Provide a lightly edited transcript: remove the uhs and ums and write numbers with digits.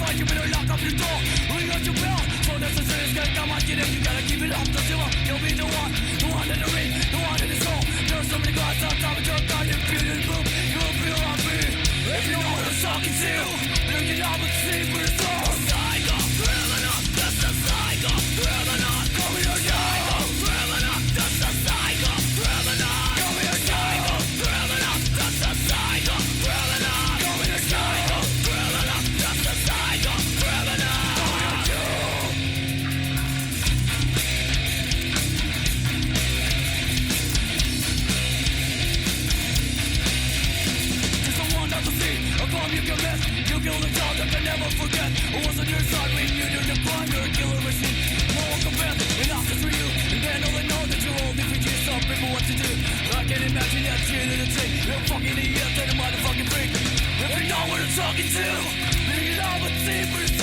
fight, you better lock up your door. Ring out your bell, so that's the serious guy. Come on, get it, you gotta keep it up. Don't you want, you'll be the one in the ring, the one in the soul. There's so many guys on top of your goddamn beauty boom. You'll feel happy if you know what I'm talking to. Bring it up and see for the soul. Psycho, criminal, that's the psycho, criminal. Come here, psycho, criminal, that's the psycho, criminal. Come here, psycho, criminal, that's the psycho, criminal. Come here, psycho, criminal, that's the psycho, criminal. Just the one out the sea, a bomb you can miss. You killed a child that can never forget. It was on your side when you knew the crime. You're a killer machine. No one compares, and after for you. And then all they know that you're old. If you just stop people what to do. I can imagine that shit in a tree. You're a fucking idiot and a motherfucking freak. If you know what I'm talking to, bring it on and see for yourself.